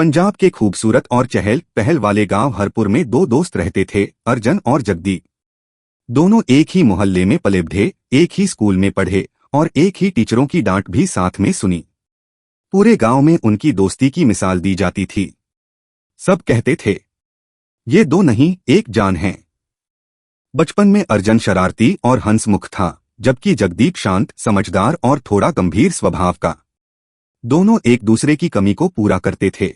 पंजाब के खूबसूरत और चहल पहल वाले गांव हरपुर में दो दोस्त रहते थे, अर्जन और जगदीप। दोनों एक ही मोहल्ले में पले बढ़े, एक ही स्कूल में पढ़े और एक ही टीचरों की डांट भी साथ में सुनी। पूरे गांव में उनकी दोस्ती की मिसाल दी जाती थी। सब कहते थे, ये दो नहीं एक जान हैं। बचपन में अर्जन शरारती और हंसमुख था, जबकि जगदीप शांत, समझदार और थोड़ा गंभीर स्वभाव का। दोनों एक दूसरे की कमी को पूरा करते थे।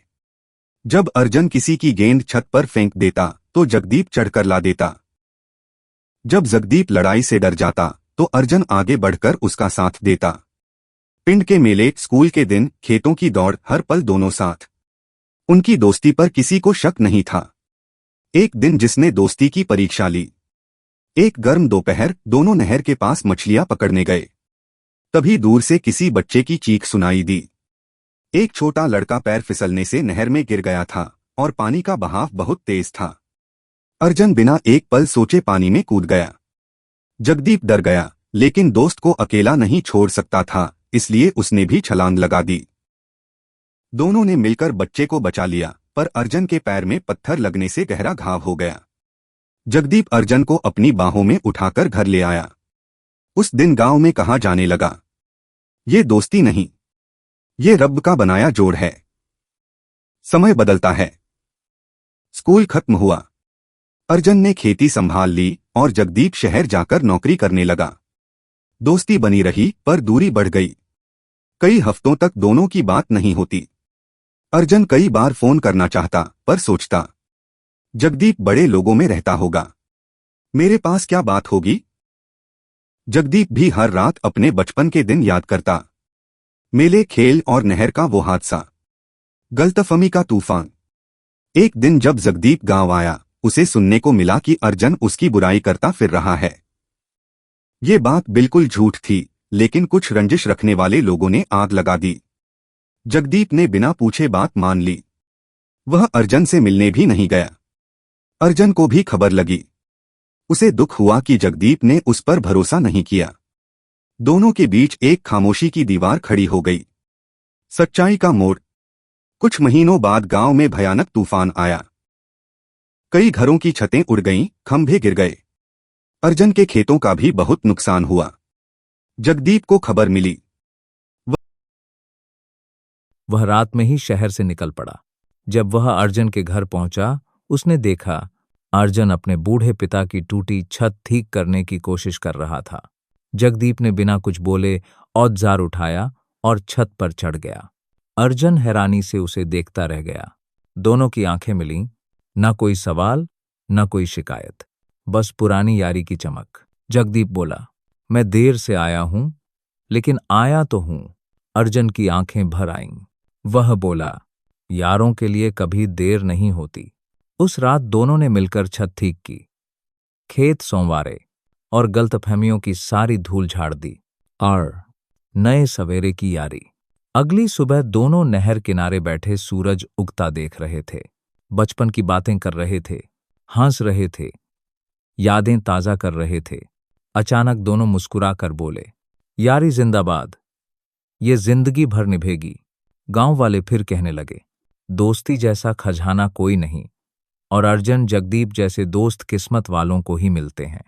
जब अर्जन किसी की गेंद छत पर फेंक देता तो जगदीप चढ़कर ला देता। जब जगदीप लड़ाई से डर जाता तो अर्जन आगे बढ़कर उसका साथ देता। पिंड के मेले, स्कूल के दिन, खेतों की दौड़, हर पल दोनों साथ। उनकी दोस्ती पर किसी को शक नहीं था। एक दिन जिसने दोस्ती की परीक्षा ली। एक गर्म दोपहर दोनों नहर के पास मछलियां पकड़ने गए। तभी दूर से किसी बच्चे की चीख सुनाई दी। एक छोटा लड़का पैर फिसलने से नहर में गिर गया था और पानी का बहाव बहुत तेज था। अर्जन बिना एक पल सोचे पानी में कूद गया। जगदीप डर गया, लेकिन दोस्त को अकेला नहीं छोड़ सकता था, इसलिए उसने भी छलांग लगा दी। दोनों ने मिलकर बच्चे को बचा लिया, पर अर्जन के पैर में पत्थर लगने से गहरा घाव हो गया। जगदीप अर्जन को अपनी बाहों में उठाकर घर ले आया। उस दिन गांव में कहा जाने लगा, ये दोस्ती नहीं, ये रब का बनाया जोड़ है। समय बदलता है। स्कूल खत्म हुआ। अर्जन ने खेती संभाल ली और जगदीप शहर जाकर नौकरी करने लगा। दोस्ती बनी रही पर दूरी बढ़ गई। कई हफ्तों तक दोनों की बात नहीं होती। अर्जन कई बार फोन करना चाहता पर सोचता, जगदीप बड़े लोगों में रहता होगा, मेरे पास क्या बात होगी। जगदीप भी हर रात अपने बचपन के दिन याद करता। मेले, खेल और नहर का वो हादसा, गलतफहमी का तूफान। एक दिन जब जगदीप गांव आया, उसे सुनने को मिला कि अर्जन उसकी बुराई करता फिर रहा है। ये बात बिल्कुल झूठ थी, लेकिन कुछ रंजिश रखने वाले लोगों ने आग लगा दी। जगदीप ने बिना पूछे बात मान ली। वह अर्जन से मिलने भी नहीं गया। अर्जन को भी खबर लगी। उसे दुख हुआ कि जगदीप ने उस पर भरोसा नहीं किया। दोनों के बीच एक खामोशी की दीवार खड़ी हो गई। सच्चाई का मोड़। कुछ महीनों बाद गांव में भयानक तूफान आया। कई घरों की छतें उड़ गईं, खंभे गिर गए। अर्जन के खेतों का भी बहुत नुकसान हुआ। जगदीप को खबर मिली। वह रात में ही शहर से निकल पड़ा। जब वह अर्जन के घर पहुंचा, उसने देखा अर्जन अपने बूढ़े पिता की टूटी छत ठीक करने की कोशिश कर रहा था। जगदीप ने बिना कुछ बोले औजार उठाया और छत पर चढ़ गया। अर्जन हैरानी से उसे देखता रह गया। दोनों की आंखें मिलीं, न कोई सवाल न कोई शिकायत, बस पुरानी यारी की चमक। जगदीप बोला, मैं देर से आया हूं, लेकिन आया तो हूं। अर्जन की आंखें भर आईं। वह बोला, यारों के लिए कभी देर नहीं होती। उस रात दोनों ने मिलकर छत ठीक की, खेत संवारे और गलतफहमियों की सारी धूल झाड़ दी। और नए सवेरे की यारी। अगली सुबह दोनों नहर किनारे बैठे सूरज उगता देख रहे थे। बचपन की बातें कर रहे थे, हंस रहे थे, यादें ताजा कर रहे थे। अचानक दोनों मुस्कुरा कर बोले, यारी जिंदाबाद, ये जिंदगी भर निभेगी। गांव वाले फिर कहने लगे, दोस्ती जैसा खजाना कोई नहीं, और अर्जन जगदीप जैसे दोस्त किस्मत वालों को ही मिलते हैं।